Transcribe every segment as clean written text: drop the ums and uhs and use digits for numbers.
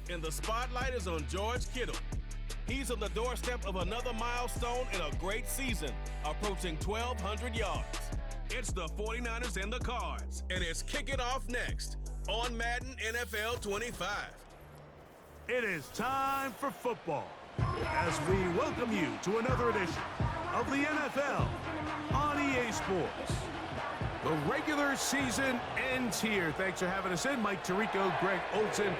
And the spotlight is on George Kittle. He's on the doorstep of another milestone in a great season, approaching 1,200 yards. It's the 49ers and the Cards, and it's kicking off next on Madden NFL 25. It is time for football as we welcome you to another edition of the NFL on EA Sports. The regular season ends here. Thanks for having us in. Mike Tirico, Greg Olsen.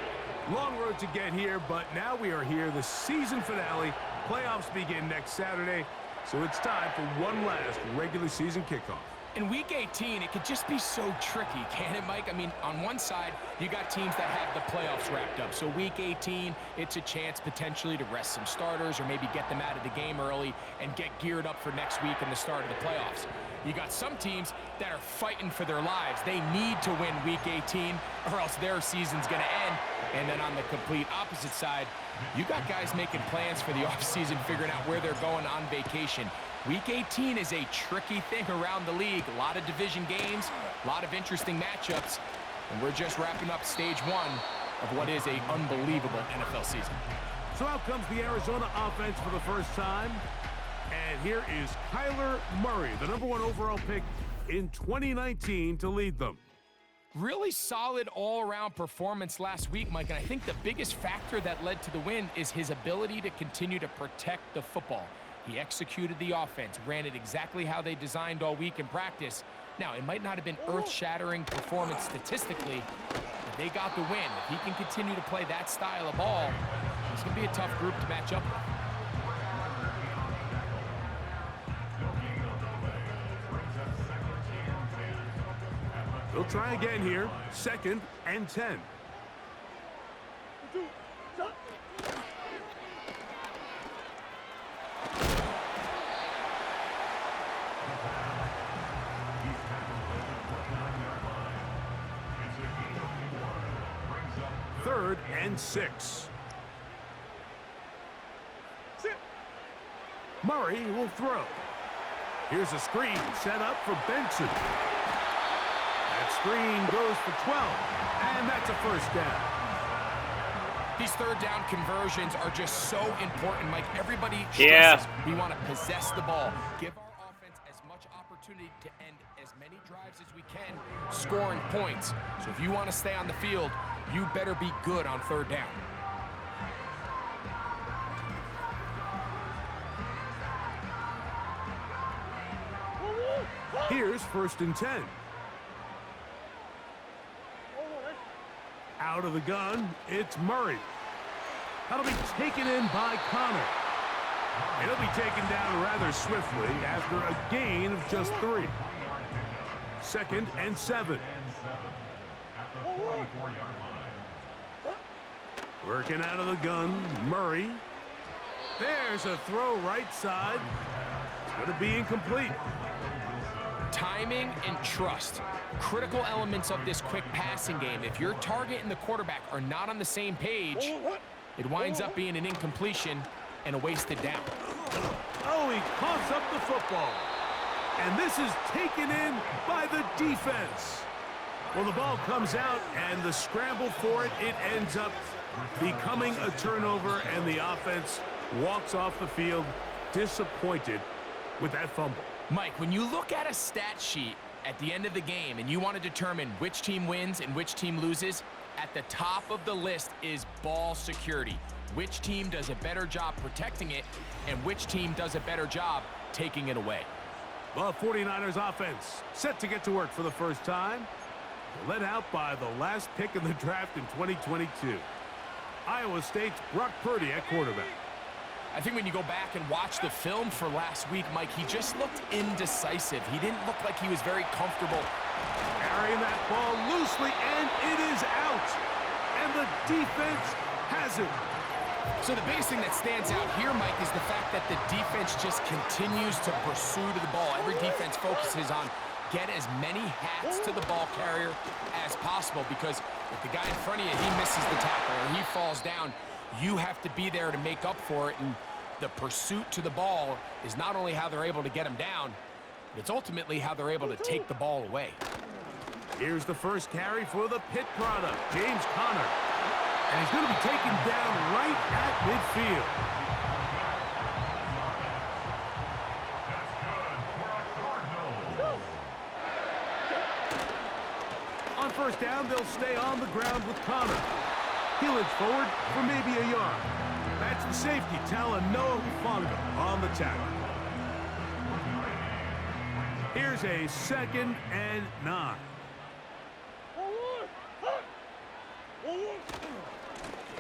Long road to get here, but now we are here. The season finale. Playoffs begin next Saturday, so it's time for one last regular season kickoff. In Week 18, it could just be so tricky, can't it, Mike? I mean, on one side, you got teams that have the playoffs wrapped up. So Week 18, it's a chance potentially to rest some starters or maybe get them out of the game early and get geared up for next week and the start of the playoffs. You got some teams that are fighting for their lives. They need to win Week 18 or else their season's going to end. And then on the complete opposite side, you got guys making plans for the offseason, figuring out where they're going on vacation. Week 18 is a tricky thing around the league. A lot of division games, a lot of interesting matchups, and we're just wrapping up stage one of what is an unbelievable NFL season. So out comes the Arizona offense for the first time, and here is Kyler Murray, the #1 overall pick in 2019 to lead them. Really solid all-around performance last week, Mike, and I think the biggest factor that led to the win is his ability to continue to protect the football. He executed the offense, ran it exactly how they designed all week in practice. Now, it might not have been earth-shattering performance statistically, but they got the win. If he can continue to play that style of ball, it's going to be a tough group to match up with. They'll try again here. 2nd and 10. Third and 6. Murray will throw. Here's a screen set up for Benson. That screen goes for 12, and that's a first down. These third down conversions are just so important, Mike. Everybody stresses we want to possess the ball. Give our offense as much opportunity to end as many drives as we can, scoring points. So if you want to stay on the field, you better be good on third down. Here's 1st and 10. Out of the gun, it's Murray. That'll be taken in by Connor. And he'll be taken down rather swiftly after a gain of just 3. 2nd and 7. Working out of the gun, Murray. There's a throw right side. It's going to be incomplete. Timing and trust, critical elements of this quick passing game. If your target and the quarterback are not on the same page, it winds up being an incompletion and a wasted down. Oh, he coughs up the football. And this is taken in by the defense. Well, the ball comes out, and the scramble for it, it ends up becoming a turnover, and the offense walks off the field disappointed with that fumble. Mike, when you look at a stat sheet at the end of the game and you want to determine which team wins and which team loses, at the top of the list is ball security. Which team does a better job protecting it and which team does a better job taking it away. The 49ers offense set to get to work for the first time. Led out by the last pick in the draft in 2022. Iowa State's Brock Purdy at quarterback. I think when you go back and watch the film for last week, Mike, he just looked indecisive. He didn't look like he was very comfortable. Carrying that ball loosely, and it is out. And the defense has it. So the biggest thing that stands out here, Mike, is the fact that the defense just continues to pursue to the ball. Every defense focuses on get as many hats to the ball carrier as possible, because if the guy in front of you, he misses the tackle or he falls down, you have to be there to make up for it. And the pursuit to the ball is not only how they're able to get him down, but it's ultimately how they're able to take the ball away. Here's the first carry for the Pitt product, James Conner. And he's going to be taken down right at midfield. On first down, they'll stay on the ground with Connor. He'll inch forward for maybe a yard. That's the safety, Talanoa Hufanga on the tackle. Here's a 2nd and 9.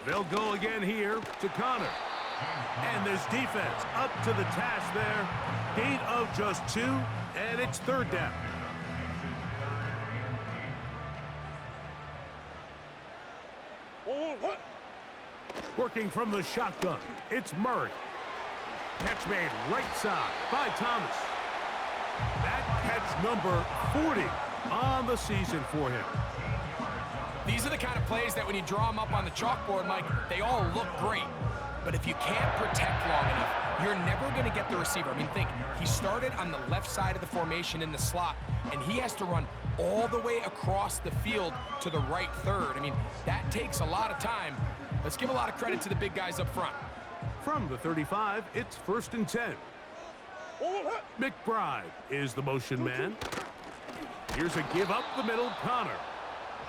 They'll go again here to Connor. And this defense up to the task there. Gain of just 2, and it's 3rd down. Working from the shotgun, it's Murray. Catch made right side by Thomas. That catch number 40 on the season for him. These are the kind of plays that when you draw them up on the chalkboard, Mike, they all look great. But if you can't protect long enough, you're never going to get the receiver. I mean, think, he started on the left side of the formation in the slot, and he has to run all the way across the field to the right third. I mean, that takes a lot of time. Let's give a lot of credit to the big guys up front. From the 35, it's 1st and 10. McBride is the motion man. Here's a give up the middle, Connor.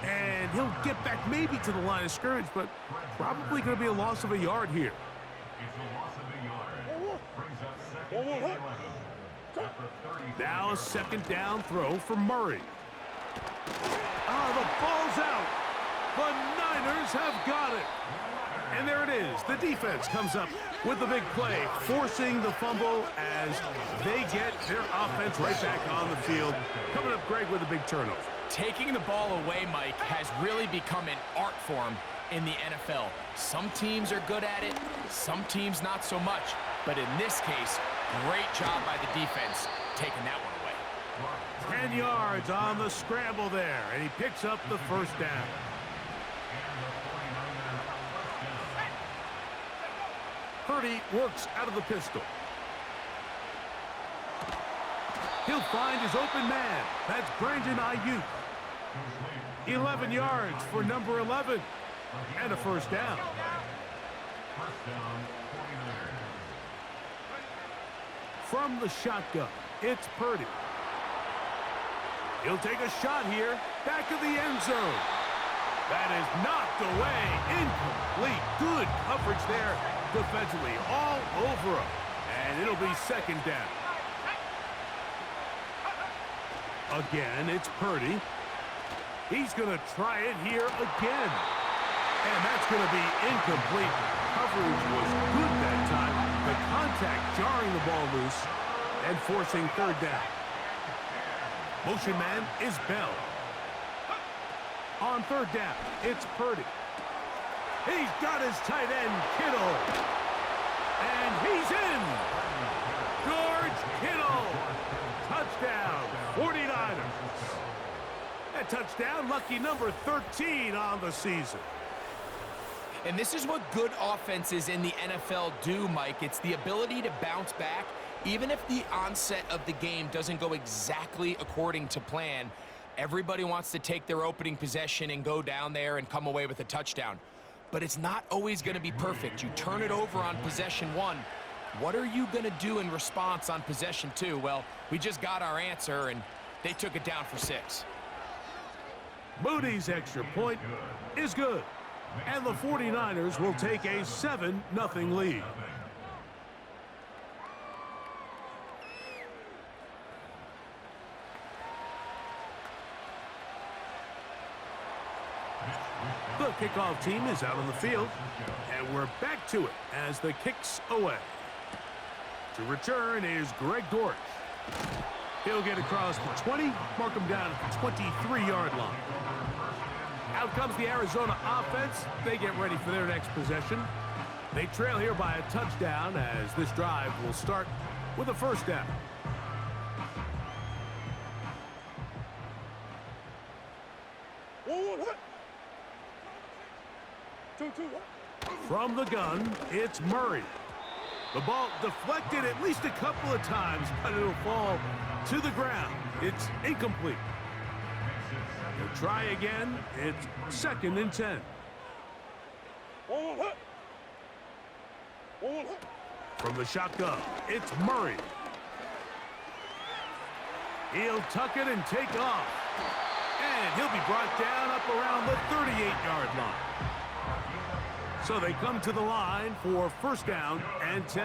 And he'll get back maybe to the line of scrimmage, but probably going to be a loss of a yard here. Now a 2nd down throw for Murray. The ball's out. The Niners have got it. And there it is. The defense comes up with the big play, forcing the fumble as they get their offense right back on the field. Coming up, Greg, with a big turnover. Taking the ball away, Mike, has really become an art form in the NFL. Some teams are good at it, some teams not so much. But in this case, great job by the defense taking that one away. 10 yards on the scramble there, and he picks up the 1st down. Purdy works out of the pistol. He'll find his open man. That's Brandon Ayuk. 11 yards for number 11. And a 1st down. From the shotgun, it's Purdy. He'll take a shot here. Back of the end zone. That is knocked away. Incomplete. Good coverage there defensively. All over him. And it'll be 2nd down. Again, it's Purdy. He's going to try it here again. And that's going to be incomplete. Coverage was good that time. The contact jarring the ball loose and forcing 3rd down. Motion man is Bell. On 3rd down, it's Purdy. He's got his tight end, Kittle. And he's in. George Kittle. Touchdown, 49ers. That touchdown, lucky number 13 on the season. And this is what good offenses in the NFL do, Mike. It's the ability to bounce back, even if the onset of the game doesn't go exactly according to plan. Everybody wants to take their opening possession and go down there and come away with a touchdown. But it's not always going to be perfect. You turn it over on possession 1. What are you going to do in response on possession 2? Well, we just got our answer, and they took it down for 6. Moody's extra point is good. And the 49ers will take a 7-0 lead. The kickoff team is out on the field, and we're back to it as the kick's away. To return is Greg Dortch. He'll get across the 20, mark him down at the 23-yard line. Out comes the Arizona offense. They get ready for their next possession. They trail here by a touchdown as this drive will start with a 1st down. From the gun, it's Murray. The ball deflected at least a couple of times, but it'll fall to the ground. It's incomplete. He'll try again. It's 2nd and 10. From the shotgun, it's Murray. He'll tuck it and take off. And he'll be brought down up around the 38-yard line. So they come to the line for first down and 10.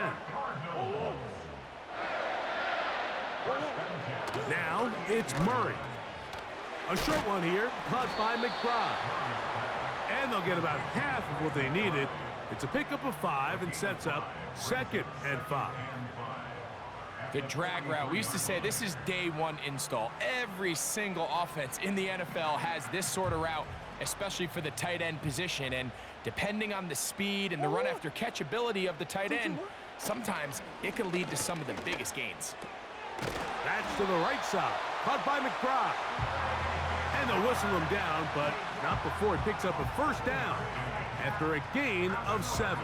Now it's Murray. A short one here, caught by McBride. And they'll get about half of what they needed. It's a pickup of 5 and sets up 2nd and 5. The drag route. We used to say this is day one install. Every single offense in the NFL has this sort of route, especially for the tight end position. And depending on the speed and the run after catch ability of the tight end, sometimes it can lead to some of the biggest gains. That's to the right side. Caught by McBride. And they'll whistle him down, but not before he picks up a first down after a gain of 7.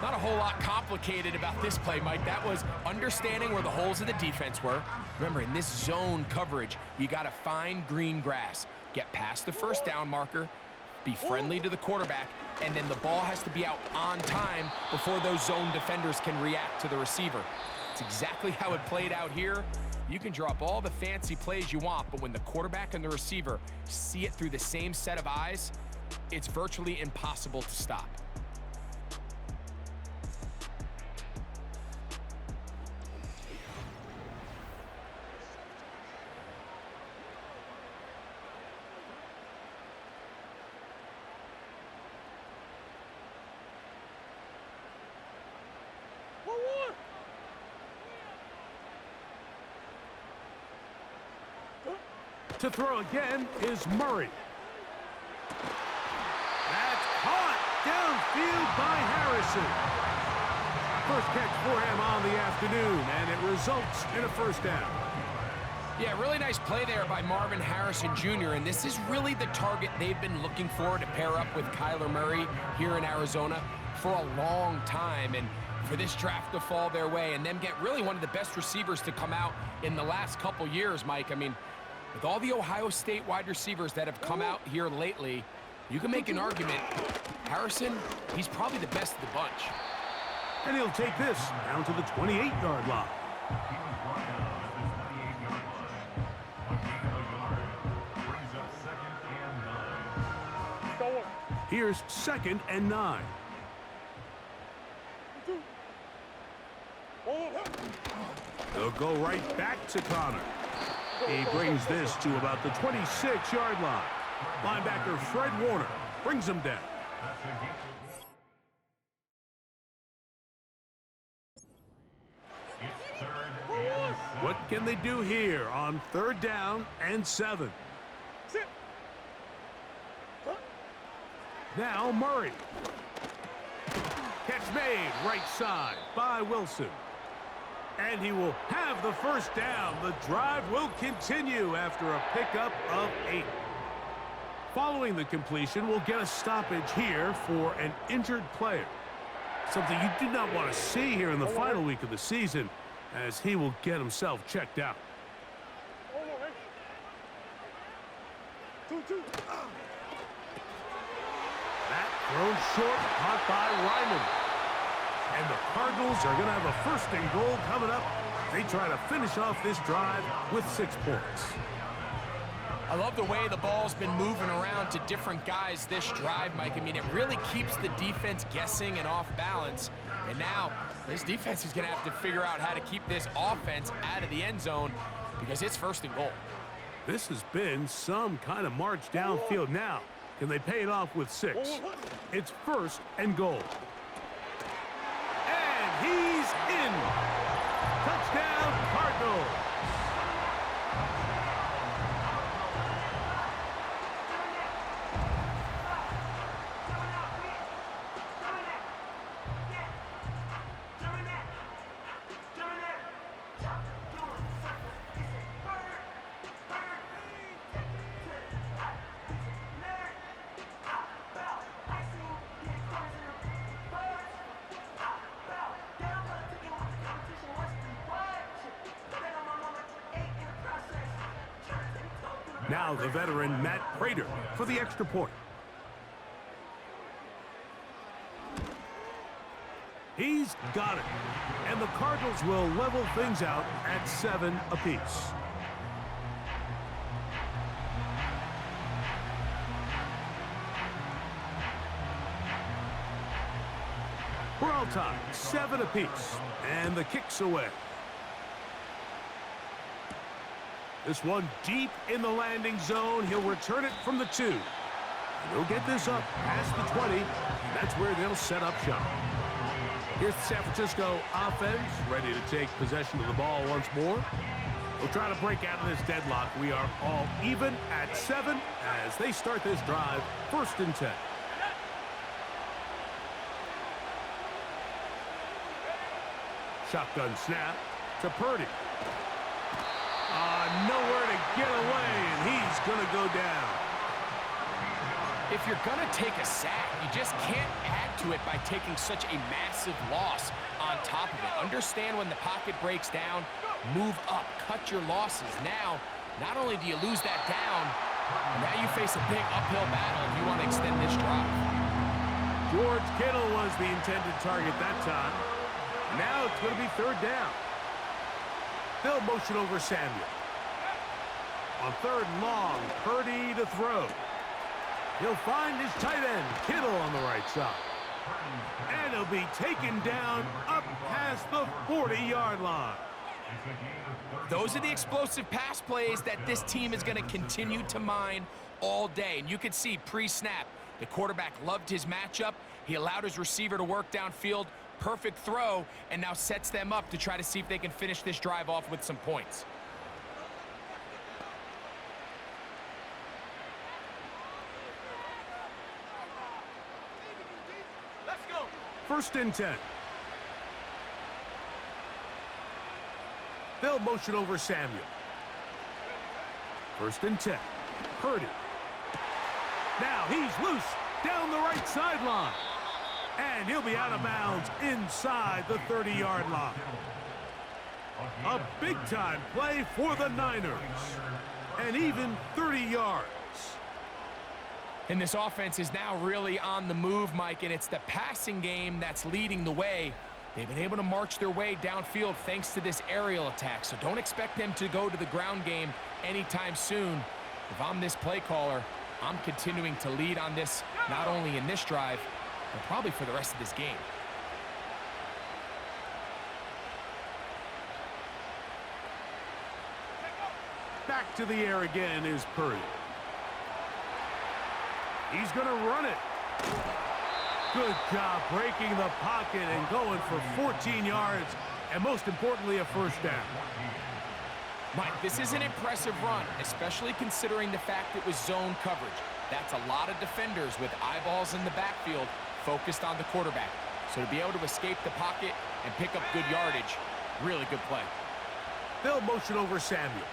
Not a whole lot complicated about this play, Mike. That was understanding where the holes of the defense were. Remember, in this zone coverage, you got to find green grass, get past the first down marker, be friendly to the quarterback, and then the ball has to be out on time before those zone defenders can react to the receiver. It's exactly how it played out here. You can draw up all the fancy plays you want, but when the quarterback and the receiver see it through the same set of eyes, it's virtually impossible to stop. To throw again is Murray. That's caught downfield by Harrison. First catch for him on the afternoon, and it results in a first down. Yeah, really nice play there by Marvin Harrison Jr., and this is really the target they've been looking for to pair up with Kyler Murray here in Arizona for a long time. And for this draft to fall their way and them get really one of the best receivers to come out in the last couple years, Mike, I mean, with all the Ohio State wide receivers that have come out here lately, you can make an argument. Harrison, he's probably the best of the bunch. And he'll take this down to the 28-yard line. Here's 2nd and 9. They'll go right back to Connor. He brings this to about the 26-yard line. Linebacker Fred Warner brings him down. What can they do here on 3rd down and 7? Now Murray. Catch made right side by Wilson. And he will have the first down. The drive will continue after a pickup of 8. Following the completion, we'll get a stoppage here for an injured player. Something you do not want to see here in the final week of the season, as he will get himself checked out. That thrown short, caught by Ryman. And the Cardinals are going to have a 1st and goal coming up. They try to finish off this drive with 6 points. I love the way the ball's been moving around to different guys this drive, Mike. I mean, it really keeps the defense guessing and off balance. And now this defense is going to have to figure out how to keep this offense out of the end zone because it's 1st and goal. This has been some kind of march downfield now. Can they pay it off with 6? It's 1st and goal. He's in. Touchdown, Cardinals. Now the veteran Matt Prater for the extra point. He's got it. And the Cardinals will level things out at 7 apiece. We're all tied, 7 apiece. And the kick's away. This one deep in the landing zone. He'll return it from the 2. And he'll get this up past the 20. And that's where they'll set up shop. Here's the San Francisco offense, ready to take possession of the ball once more. We'll try to break out of this deadlock. We are all even at 7 as they start this drive, 1st and 10. Shotgun snap to Purdy. Nowhere to get away, and he's going to go down. If you're going to take a sack, you just can't add to it by taking such a massive loss on top of it. Understand when the pocket breaks down, move up, cut your losses. Now, not only do you lose that down, but now you face a big uphill battle if you want to extend this drive. George Kittle was the intended target that time. Now it's going to be 3rd down. They'll motion over Samuel. On 3rd and long, Purdy to throw. He'll find his tight end, Kittle, on the right side. And he'll be taken down up past the 40-yard line. Those are the explosive pass plays that this team is going to continue to mine all day. And you can see pre-snap, the quarterback loved his matchup. He allowed his receiver to work downfield. Perfect throw, and now sets them up to try to see if they can finish this drive off with some points. Let's go. 1st and 10. They'll motion over Samuel. 1st and 10. Purdy. Now he's loose down the right sideline. And he'll be out of bounds inside the 30-yard line. A big-time play for the Niners. And even 30 yards. And this offense is now really on the move, Mike, and it's the passing game that's leading the way. They've been able to march their way downfield thanks to this aerial attack, so don't expect them to go to the ground game anytime soon. If I'm this play caller, I'm continuing to lead on this, not only in this drive, but probably for the rest of this game. Back to the air again is Purdy. He's going to run it. Good job breaking the pocket and going for 14 yards, and most importantly, a 1st down. Mike, this is an impressive run, especially considering the fact it was zone coverage. That's a lot of defenders with eyeballs in the backfield focused on the quarterback. So to be able to escape the pocket and pick up good yardage, really good play. They'll motion over Samuel.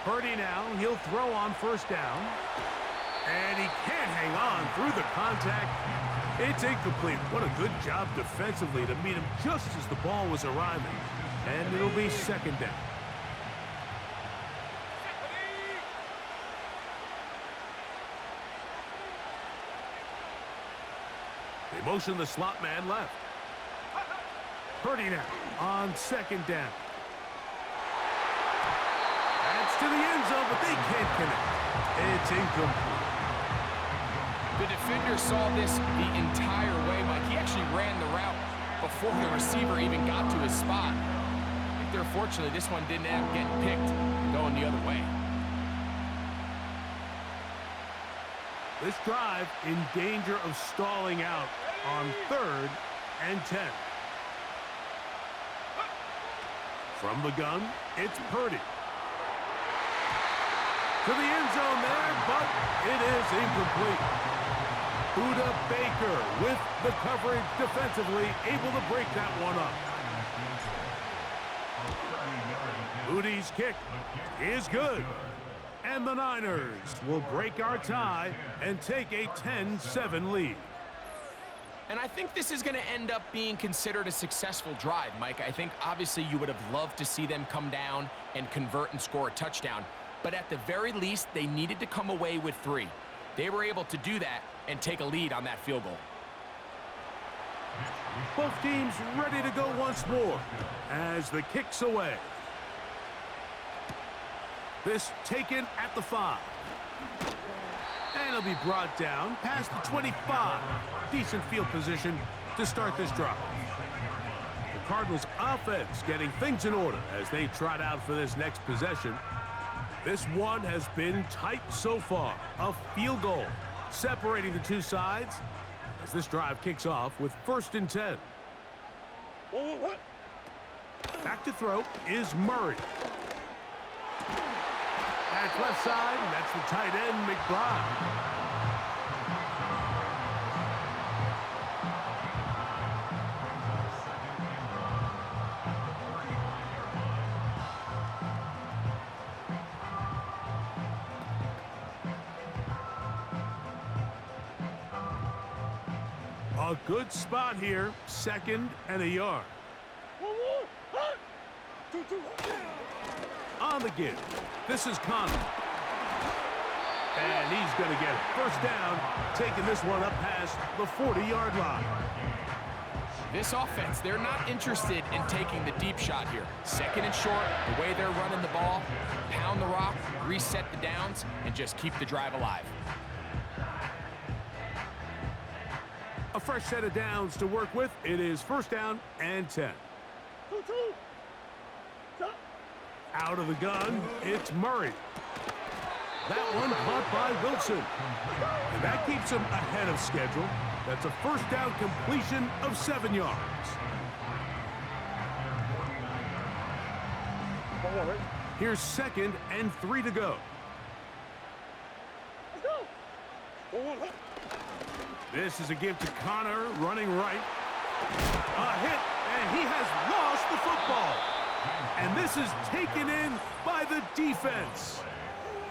Purdy now, he'll throw on 1st down. And he can't hang on through the contact. It's incomplete. What a good job defensively to meet him just as the ball was arriving. And it'll be 2nd down. They motion the slot man left. Purdy now on 2nd down. That's to the end zone, but they can't connect. It's incomplete. The defender saw this the entire way, Mike. He actually ran the route before the receiver even got to his spot. I think they're fortunately this one didn't end up getting picked and going the other way. This drive in danger of stalling out on 3rd and 10. From the gun, it's Purdy. To the end zone there, but it is incomplete. Buda Baker with the coverage defensively, able to break that one up. Budy's kick is good. And the Niners will break our tie and take a 10-7 lead. And I think this is going to end up being considered a successful drive, Mike. I think obviously you would have loved to see them come down and convert and score a touchdown. But at the very least, they needed to come away with 3. They were able to do that and take a lead on that field goal. Both teams ready to go once more as the kick's away. This taken at the 5. And it'll be brought down past the 25. Decent field position to start this drive. The Cardinals offense getting things in order as they trot out for this next possession. This one has been tight so far. A field goal separating the two sides as this drive kicks off with 1st and 10. Back to throw is Murray. That's left side, and that's the tight end, McBride. A good spot here, 2nd and a yard. On the give, this is Connor. And he's going to get it. 1st down, taking this one up past the 40-yard line. This offense, they're not interested in taking the deep shot here. 2nd and short, the way they're running the ball, pound the rock, reset the downs, and just keep the drive alive. A fresh set of downs to work with. It is 1st down and 10. Out of the gun, it's Murray. That one caught by Wilson. And that keeps him ahead of schedule. That's a 1st down completion of 7 yards. Here's 2nd and 3 to go. This is a give to Connor, running right. A hit, and he has lost the football. And this is taken in by the defense.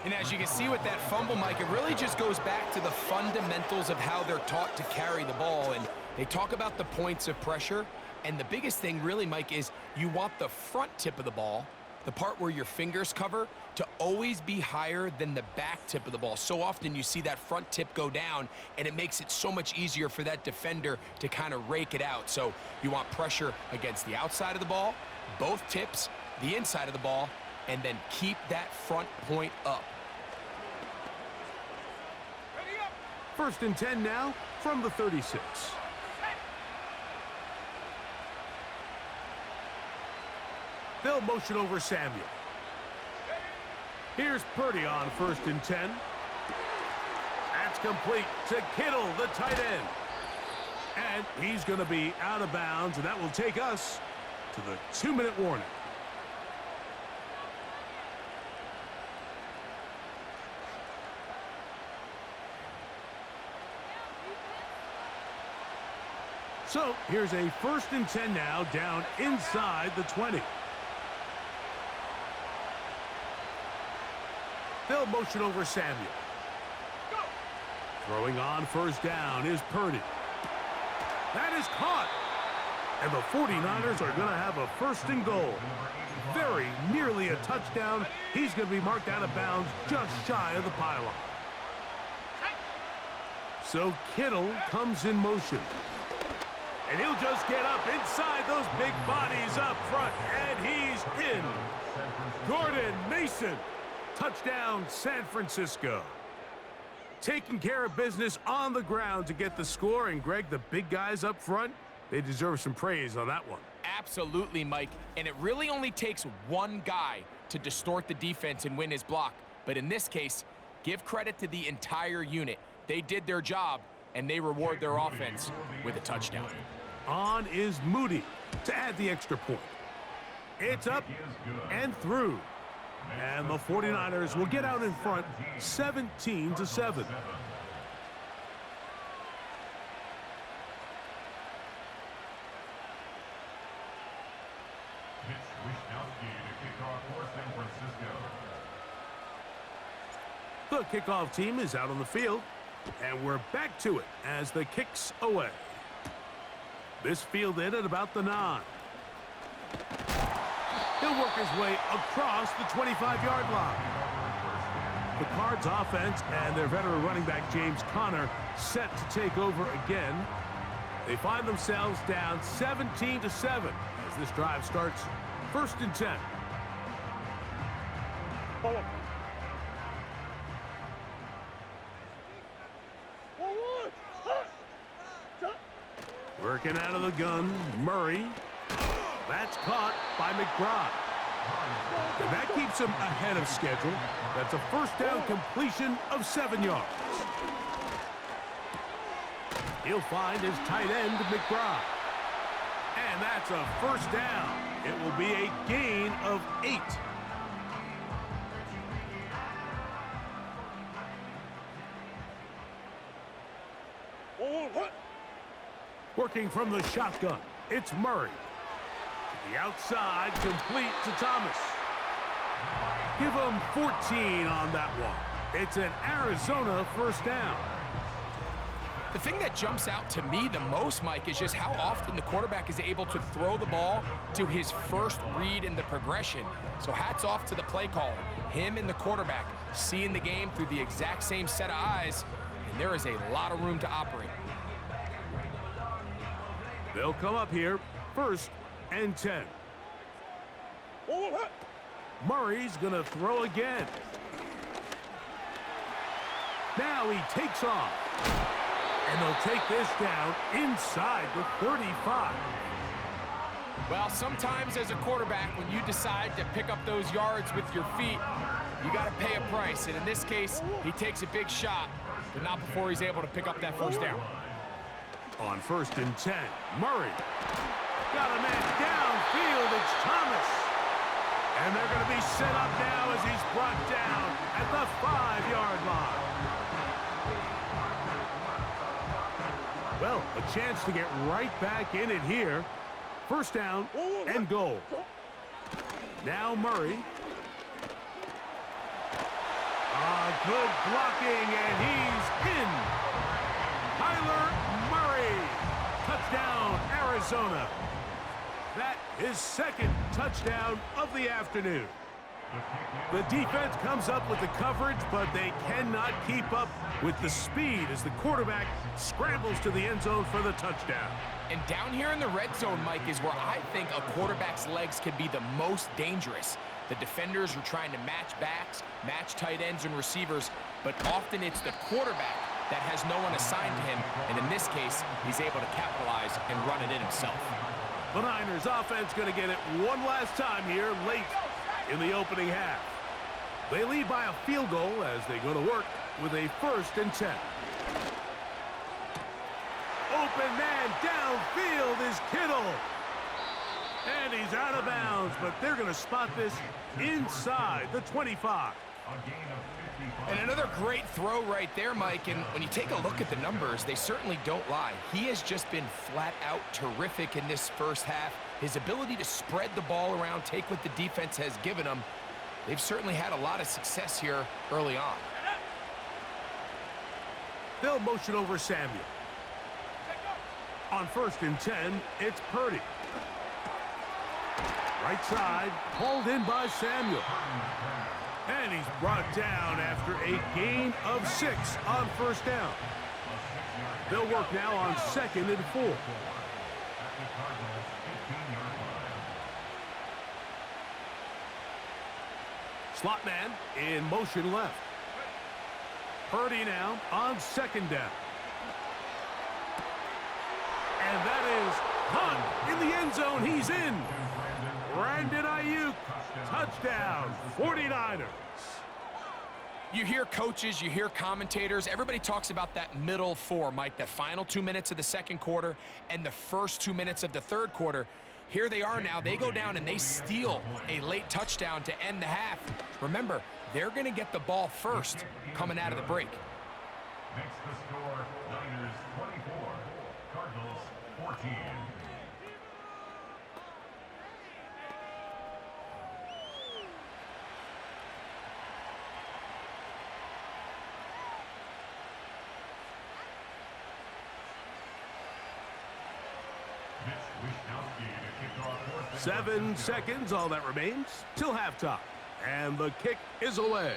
And as you can see with that fumble, Mike, it really just goes back to the fundamentals of how they're taught to carry the ball. And they talk about the points of pressure. And the biggest thing really, Mike, is you want the front tip of the ball, the part where your fingers cover, to always be higher than the back tip of the ball. So often you see that front tip go down, and it makes it so much easier for that defender to kind of rake it out. So you want pressure against the outside of the ball, both tips, the inside of the ball, and then keep that front point up. 1st and 10 now from the 36. They'll motion over Samuel. Here's Purdy on 1st and 10. That's complete to Kittle, the tight end. And he's going to be out of bounds, and that will take us to the 2-minute warning. So here's a 1st and 10 now, down inside the 20. They'll motion over Samuel. Throwing on 1st down is Purdy. That is caught. And the 49ers are going to have a 1st and goal. Very nearly a touchdown. He's going to be marked out of bounds just shy of the pylon. So Kittle comes in motion. And he'll just get up inside those big bodies up front. And he's in. Gordon Mason. Touchdown, San Francisco. Taking care of business on the ground to get the score. And, Greg, the big guys up front, they deserve some praise on that one. Absolutely, Mike. And it really only takes one guy to distort the defense and win his block. But in this case, give credit to the entire unit. They did their job, and they reward their offense with a touchdown. On is Moody to add the extra point. It's up and through. And the 49ers will get out in front 17-7. The kickoff team is out on the field, and we're back to it as the kick's away. This fielded at about the 9. He'll work his way across the 25-yard line. The Cards offense and their veteran running back James Conner set to take over again. They find themselves down 17-7 as this drive starts 1st and 10. Working out of the gun, Murray. That's caught by McBride. And that keeps him ahead of schedule. That's a first down completion of 7 yards. He'll find his tight end, McBride. And that's a first down. It will be a gain of 8. Working from the shotgun, it's Murray. The outside, complete to Thomas. Give him 14 on that one. It's an Arizona first down. The thing that jumps out to me the most, Mike, is just how often the quarterback is able to throw the ball to his first read in the progression. So hats off to the play caller. Him and the quarterback seeing the game through the exact same set of eyes, and there is a lot of room to operate. They'll come up here, 1st and 10. Murray's going to throw again. Now he takes off. And they'll take this down inside the 35. Well, sometimes as a quarterback, when you decide to pick up those yards with your feet, you got to pay a price. And in this case, he takes a big shot, but not before he's able to pick up that first down. On 1st and 10, Murray. Got a man downfield. It's Thomas. And they're going to be set up now as he's brought down at the 5-yard line. Well, a chance to get right back in it here. First down and goal. Now Murray. Good blocking, and he's in. Kyler Murray. Touchdown, Arizona. That is 2nd touchdown of the afternoon. The defense comes up with the coverage, but they cannot keep up with the speed as the quarterback scrambles to the end zone for the touchdown. And down here in the red zone, Mike, is where I think a quarterback's legs can be the most dangerous. The defenders are trying to match backs, match tight ends and receivers, but often it's the quarterback that has no one assigned to him, and in this case, he's able to capitalize and run it in himself. The Niners offense going to get it one last time here late in the opening half. They lead by a field goal as they go to work with a 1st and 10. Open man downfield is Kittle. And he's out of bounds, but they're going to spot this inside the 25. And another great throw right there, Mike, and when you take a look at the numbers, they certainly don't lie. He has just been flat out terrific in this first half. His ability to spread the ball around, take what the defense has given him, they've certainly had a lot of success here early on. They'll motion over Samuel. On 1st and 10, it's Purdy. Right side, hauled in by Samuel. And he's brought down after a gain of 6 on 1st down. They'll work now on 2nd and 4. Slot man in motion left. Purdy now on 2nd down. And that is Hunt in the end zone. He's in. Brandon Ayuk, touchdown, 49ers. You hear coaches, you hear commentators, everybody talks about that middle 4, Mike, the final 2 minutes of the 2nd quarter and the first 2 minutes of the 3rd quarter. Here they are now. They go down and they steal a late touchdown to end the half. Remember, they're going to get the ball first coming out of the break. Makes the score Niners 24, Cardinals 14. Wishnowsky to kick off 7 seconds, all that remains, till halftime. And the kick is away.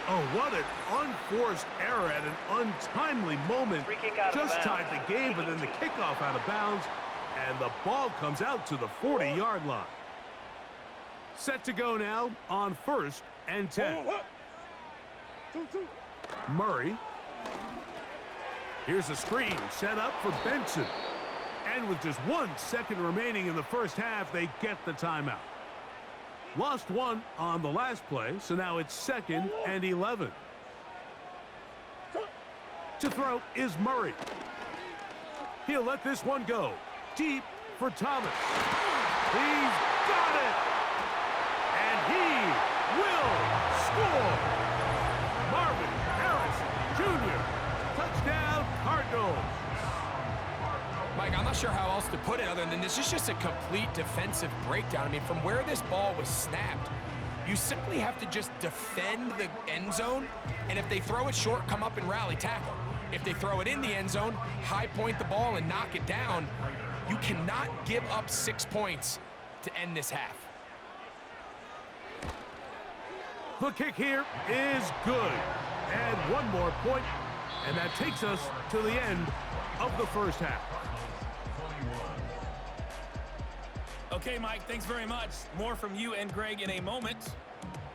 Oh, what an unforced error at an untimely moment. Just tied the game, but then the kickoff out of bounds, and the ball comes out to the 40-yard line. Set to go now on 1st and 10. Murray. Here's a screen set up for Benson. And with just 1 second remaining in the first half, they get the timeout. Lost 1 on the last play, so now it's 2nd and 11. To throw is Murray. He'll let this one go. Deep for Thomas. He's got it! And he will score! Marvin Harrison Jr. Touchdown, Cardinals. Mike, I'm not sure how else to put it other than this is just a complete defensive breakdown. I mean, from where this ball was snapped, you simply have to just defend the end zone, and if they throw it short, come up and rally tackle. If they throw it in the end zone, high point the ball and knock it down. You cannot give up 6 points to end this half. The kick here is good. And 1 more point, and that takes us to the end of the first half. Okay, Mike, thanks very much. More from you and Greg in a moment.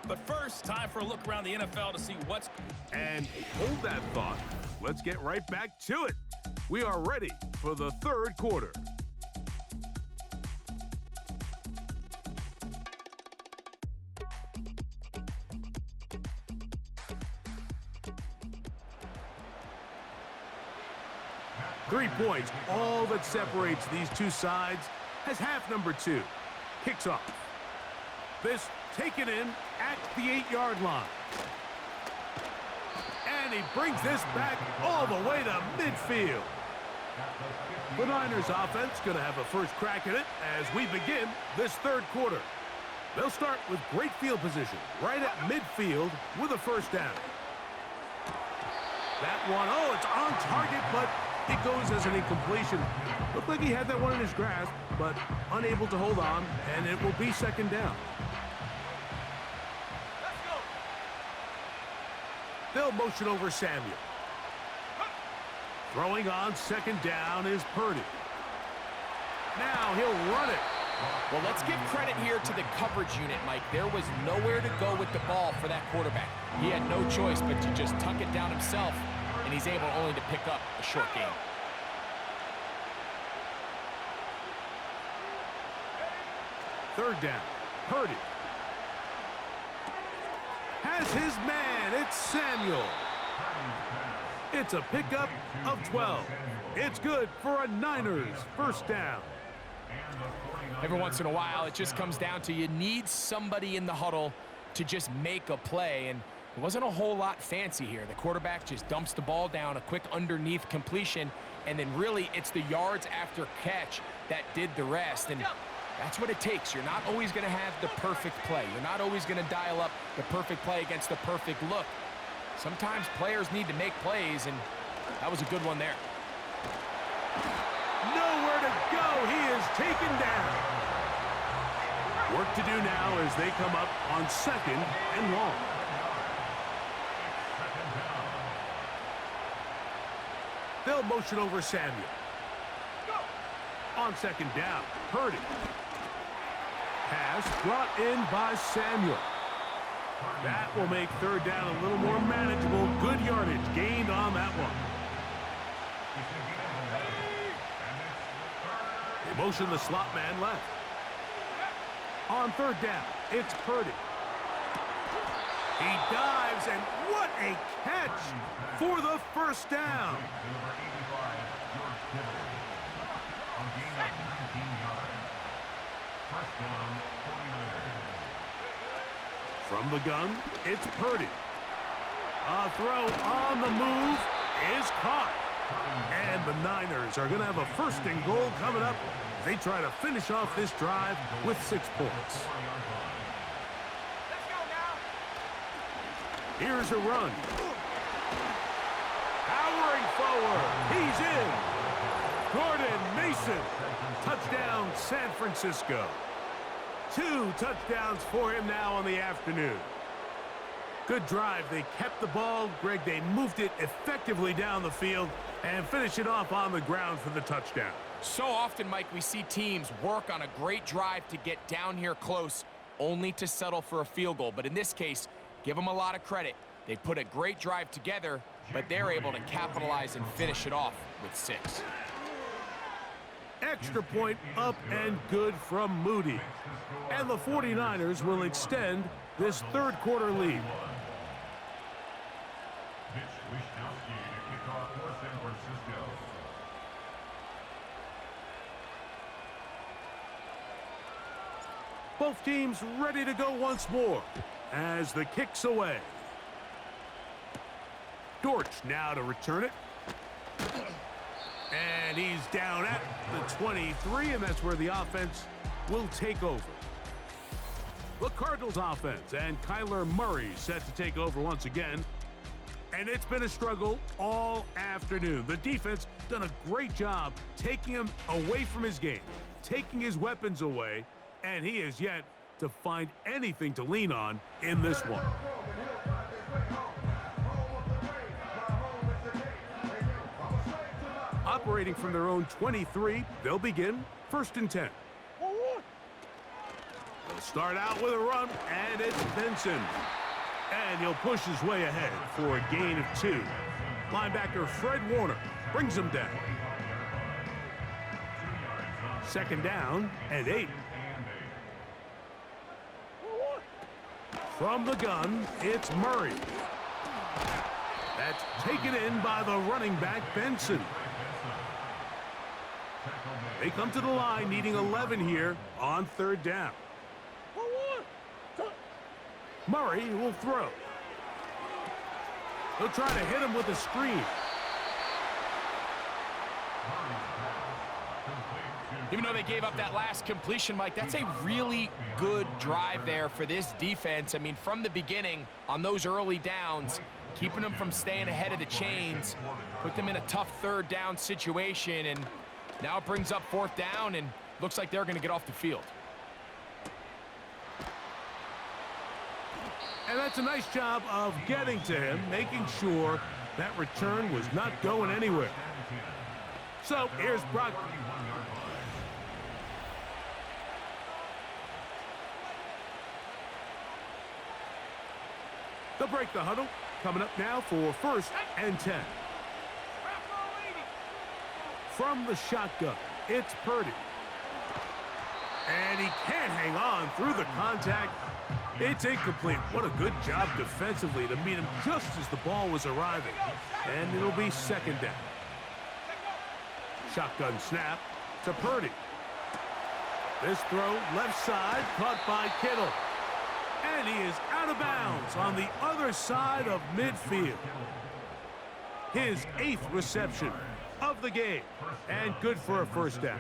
But first, time for a look around the NFL to see what's... And hold that thought. Let's get right back to it. We are ready for the third quarter. Three points, all that separates these two sides, as half number 2 kicks off. This taken in at the 8-yard line. And he brings this back all the way to midfield. The Niners offense going to have a first crack at it as we begin this third quarter. They'll start with great field position right at midfield with a first down. That one, oh, it's on target, but it goes as an incompletion. Looked like he had that one in his grasp, but unable to hold on, and it will be second down. Let's go. They'll motion over Samuel. Throwing on second down is Purdy. Now he'll run it. Well, let's give credit here to the coverage unit, Mike. There was nowhere to go with the ball for that quarterback. He had no choice but to just tuck it down himself, and he's able only to pick up a short gain. Third down, Purdy. Has his man, it's Samuel. It's a pickup of 12. It's good for a Niners first down. Every once in a while, it just comes down to you need somebody in the huddle to just make a play, and it wasn't a whole lot fancy here. The quarterback just dumps the ball down, a quick underneath completion, and then really it's the yards after catch that did the rest, and that's what it takes. You're not always going to have the perfect play. You're not always going to dial up the perfect play against the perfect look. Sometimes players need to make plays, and that was a good one there. Nowhere to go. He is taken down. Work to do now as they come up on second and long. They'll motion over Samuel. On second down, Purdy. Pass brought in by Samuel. That will make third down a little more manageable. Good yardage gained on that one. They motion the slot man left. On third down, it's Purdy. He dives, and what a catch for the first down. From the gun, it's Purdy. A throw on the move is caught. And the Niners are going to have a first and goal coming up. They try to finish off this drive with 6 points. Let's go now. Here's a run. Powering forward. He's in. Gordon Mason. Touchdown, San Francisco. 2 touchdowns for him now on the afternoon. Good drive. They kept the ball. Greg, they moved it effectively down the field and finish it off on the ground for the touchdown. So often, Mike, we see teams work on a great drive to get down here close, only to settle for a field goal. But in this case, give them a lot of credit. They put a great drive together, but they're able to capitalize and finish it off with 6. Extra point up and good from Moody. And the 49ers will extend this third quarter lead. Both teams ready to go once more as the kick's away. Dortch now to return it. And he's down at the 23, and that's where the offense will take over. The Cardinals offense and Kyler Murray set to take over once again. And it's been a struggle all afternoon. The defense done a great job taking him away from his game, taking his weapons away, and he has yet to find anything to lean on in this one. Operating from their own 23, they'll begin 1st and 10. They'll start out with a run, and it's Benson. And he'll push his way ahead for a gain of 2. Linebacker Fred Warner brings him down. 2nd down and 8. From the gun, it's Murray. That's taken in by the running back, Benson. They come to the line needing 11 here on 3rd down. Murray will throw. He'll try to hit him with a screen. Even though they gave up that last completion, Mike, that's a really good drive there for this defense. I mean, from the beginning, on those early downs, keeping them from staying ahead of the chains, put them in a tough 3rd down situation, and now it brings up 4th down, and looks like they're going to get off the field. And that's a nice job of getting to him, making sure that return was not going anywhere. So here's Brock. They'll break the huddle. Coming up now for 1st and 10. From the shotgun, it's Purdy. And he can't hang on through the contact. It's incomplete. What a good job defensively to meet him just as the ball was arriving. And it'll be 2nd down. Shotgun snap to Purdy. This throw left side caught by Kittle. And he is out of bounds on the other side of midfield. His 8th reception of the game, and good for a 1st down.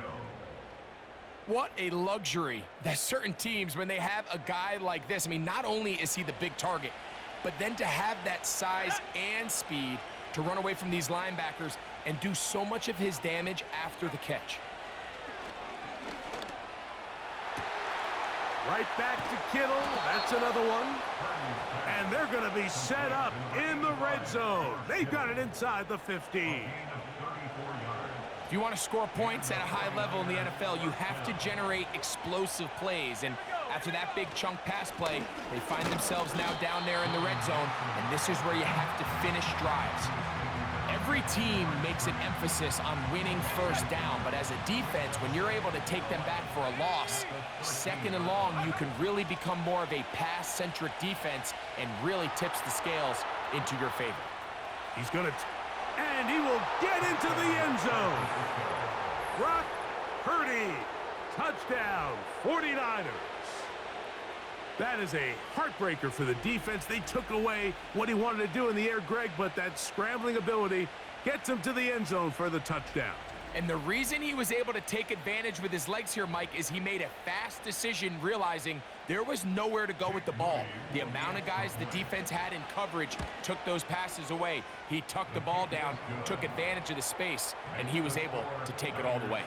What a luxury that certain teams, when they have a guy like this, I mean, not only is he the big target, but then to have that size and speed to run away from these linebackers and do so much of his damage after the catch. Right back to Kittle. That's another one. And they're going to be set up in the red zone. They've got it inside the 15. If you want to score points at a high level in the NFL, you have to generate explosive plays. And after that big chunk pass play, they find themselves now down there in the red zone. And this is where you have to finish drives. Every team makes an emphasis on winning 1st down, but as a defense, when you're able to take them back for a loss, 2nd and long, you can really become more of a pass-centric defense and really tips the scales into your favor. He's going to, and he will get into the end zone. Brock Purdy, touchdown, 49ers. That is a heartbreaker for the defense. They took away what he wanted to do in the air, Greg, but that scrambling ability gets him to the end zone for the touchdown. And the reason he was able to take advantage with his legs here, Mike, is he made a fast decision realizing there was nowhere to go with the ball. The amount of guys the defense had in coverage took those passes away. He tucked the ball down, took advantage of the space, and he was able to take it all the way.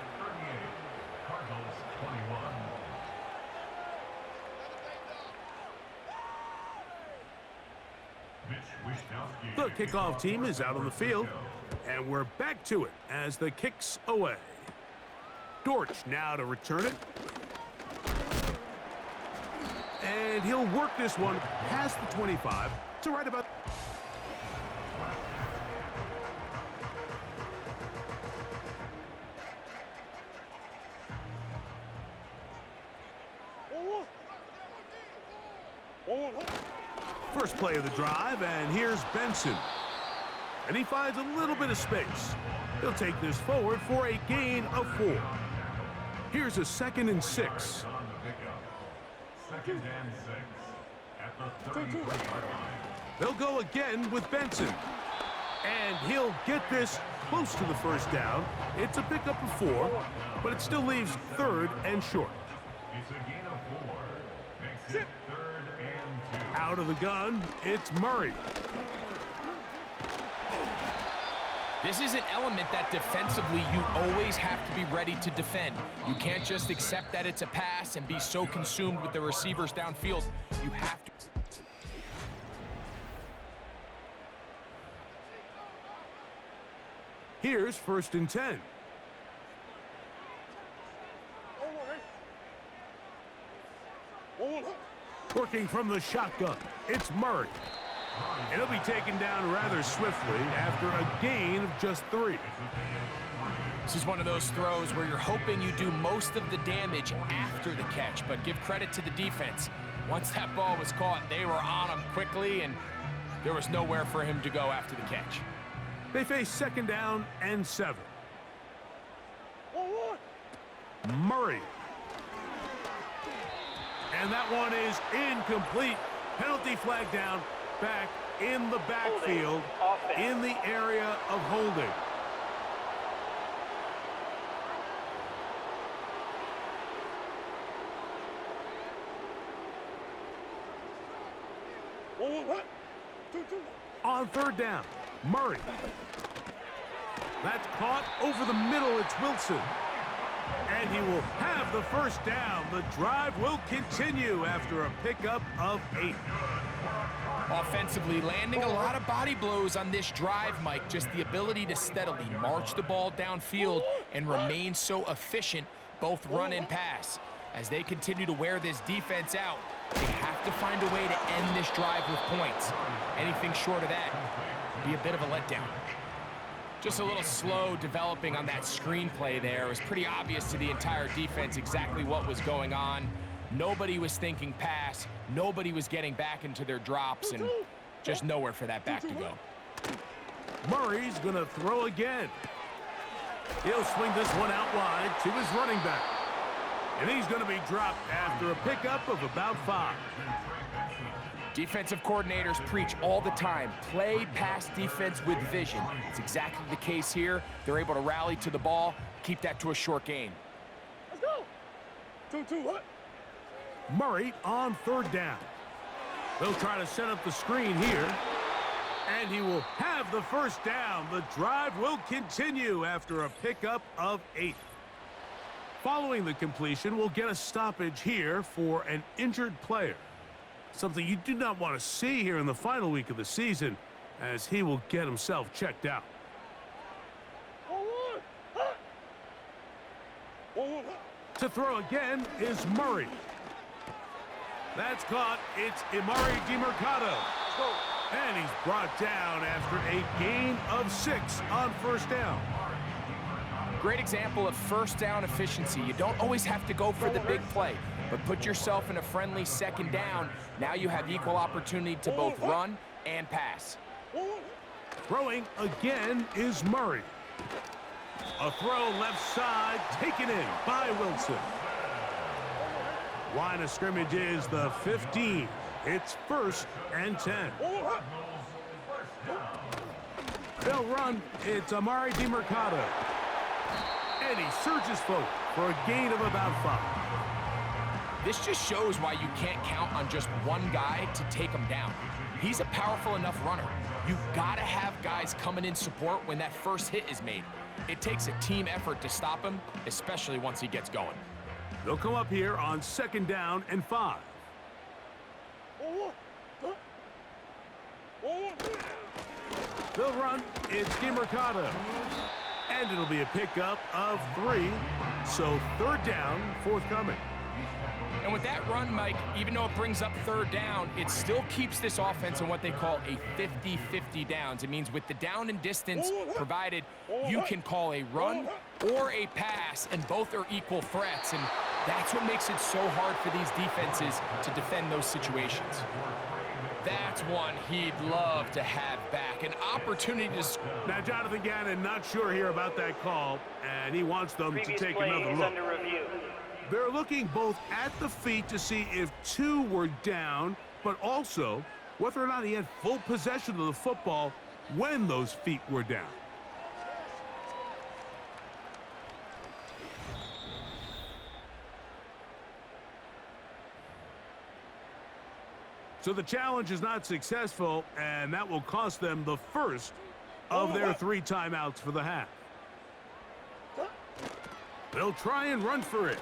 The kickoff team is out on the field, and we're back to it as the kick's away. Dortch now to return it. And he'll work this one past the 25 to right about... First play of the drive, and here's Benson. And he finds a little bit of space. He'll take this forward for a gain of 4. Here's a 2nd and 6. Second and 6 at the 33-yard line. They'll go again with Benson. And he'll get this close to the first down. It's a pickup of 4, but it still leaves 3rd and short. It's a gain of 4. Makes it 3rd and 2. Out of the gun, it's Murray. This is an element that defensively you always have to be ready to defend. You can't just accept that it's a pass and be so consumed with the receivers downfield. You have to. Here's 1st and 10. Working from the shotgun, it's Murray. And he'll be taken down rather swiftly after a gain of just 3. This is one of those throws where you're hoping you do most of the damage after the catch, but give credit to the defense. Once that ball was caught, they were on him quickly, and there was nowhere for him to go after the catch. They face 2nd down and 7. Murray. And that one is incomplete. Penalty flag down. Back in the backfield, in the area of holding. On 3rd down, Murray. That's caught over the middle. It's Wilson. And he will have the first down. The drive will continue after a pickup of 8. Offensively, landing a lot of body blows on this drive, Mike. Just the ability to steadily march the ball downfield and remain so efficient, both run and pass. As they continue to wear this defense out, they have to find a way to end this drive with points. Anything short of that would be a bit of a letdown. Just a little slow developing on that screenplay there. It was pretty obvious to the entire defense exactly what was going on. Nobody was thinking pass. Nobody was getting back into their drops, and just nowhere for that back to go. Murray's going to throw again. He'll swing this one out wide to his running back. And he's going to be dropped after a pickup of about 5. Defensive coordinators preach all the time, play pass defense with vision. It's exactly the case here. They're able to rally to the ball, keep that to a short gain. Let's go. 2-2, what? Murray on 3rd down. They'll try to set up the screen here. And he will have the first down. The drive will continue after a pickup of 8. Following the completion, we'll get a stoppage here for an injured player. Something you do not want to see here in the final week of the season, as he will get himself checked out. To throw again is Murray. That's caught. It's Emari DeMercado. And he's brought down after a gain of 6 on 1st down. Great example of first down efficiency. You don't always have to go for the big play, but put yourself in a friendly 2nd down. Now you have equal opportunity to both run and pass. Throwing again is Murray. A throw left side, taken in by Wilson. Line of scrimmage is the 15. It's 1st and 10. They'll run. It's Emari DeMercado. And he surges forward for a gain of about 5. This just shows why you can't count on just one guy to take him down. He's a powerful enough runner. You've got to have guys coming in support when that first hit is made. It takes a team effort to stop him, especially once he gets going. They'll come up here on 2nd down and 5. They'll run. It's DeMercado. And it'll be a pickup of 3. So third down, forthcoming. And with that run, Mike, even though it brings up third down, it still keeps this offense in what they call a 50-50 downs. It means with the down and distance provided, you can call a run or a pass, and both are equal threats. And that's what makes it so hard for these defenses to defend those situations. That's one he'd love to have back. An opportunity to... Now, Jonathan Gannon not sure here about that call, and he wants them to take another look. Under review. They're looking both at the feet to see if 2 were down, but also whether or not he had full possession of the football when those feet were down. So the challenge is not successful, and that will cost them the first of their 3 timeouts for the half. They'll try and run for it.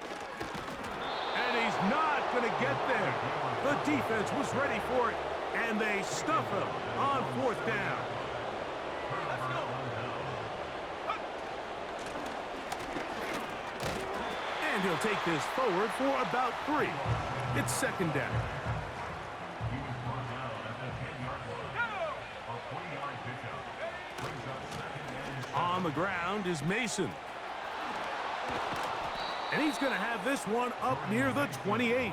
And he's not going to get there. The defense was ready for it, and they stuff him on 4th down. And he'll take this forward for about 3. It's 2nd down. On the ground is Mason. And he's going to have this one up near the 28.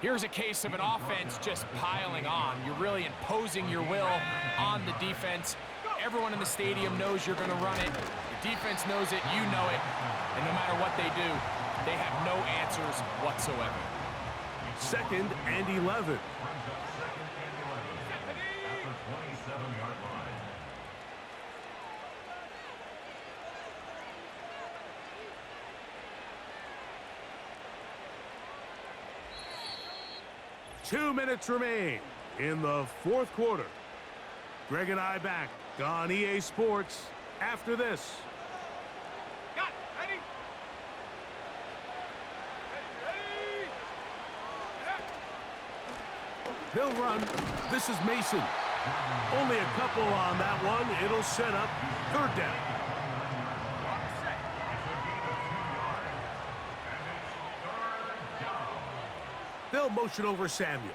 Here's a case of an offense just piling on. You're really imposing your will on the defense. Everyone in the stadium knows you're going to run it. The defense knows it, you know it. And no matter what they do, they have no answers whatsoever. 2nd and 11. 2 minutes remain in the 4th quarter. Greg and I back on EA Sports after this. Got it. Ready? He'll run. This is Mason. Only a couple on that one. It'll set up 3rd down. They'll motion over Samuel.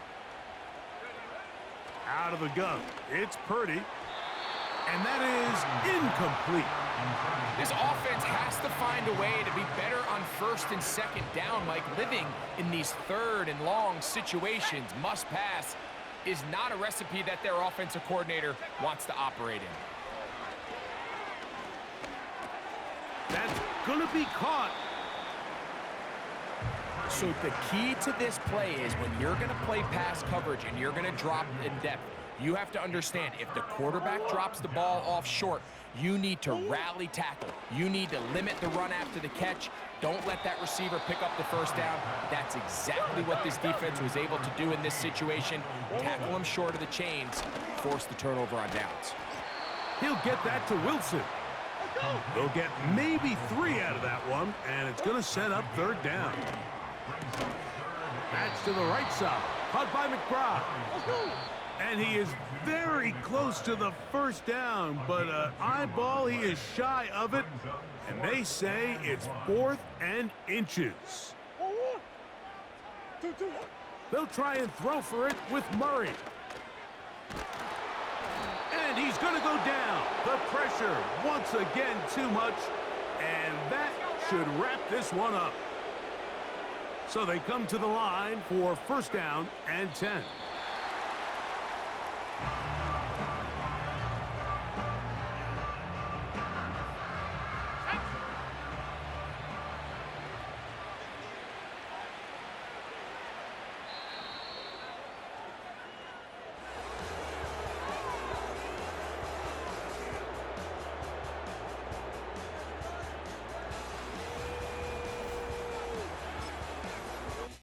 Out of the gun. It's Purdy. And that is incomplete. This offense has to find a way to be better on 1st and 2nd down, Mike. Living in these 3rd and long situations, must pass, is not a recipe that their offensive coordinator wants to operate in. That's going to be caught. So the key to this play is when you're going to play pass coverage and you're going to drop in depth, you have to understand if the quarterback drops the ball off short, you need to rally tackle. You need to limit the run after the catch. Don't let that receiver pick up the 1st down. That's exactly what this defense was able to do in this situation. Tackle him short of the chains, force the turnover on downs. He'll get that to Wilson. They'll get maybe 3 out of that one, and it's going to set up 3rd down. That's to the right side. Caught by McBride. And he is very close to the 1st down, but eyeball, he is shy of it. And they say it's 4th and inches. They'll try and throw for it with Murray. And he's going to go down. The pressure, once again, too much. And that should wrap this one up. So they come to the line for 1st down and 10.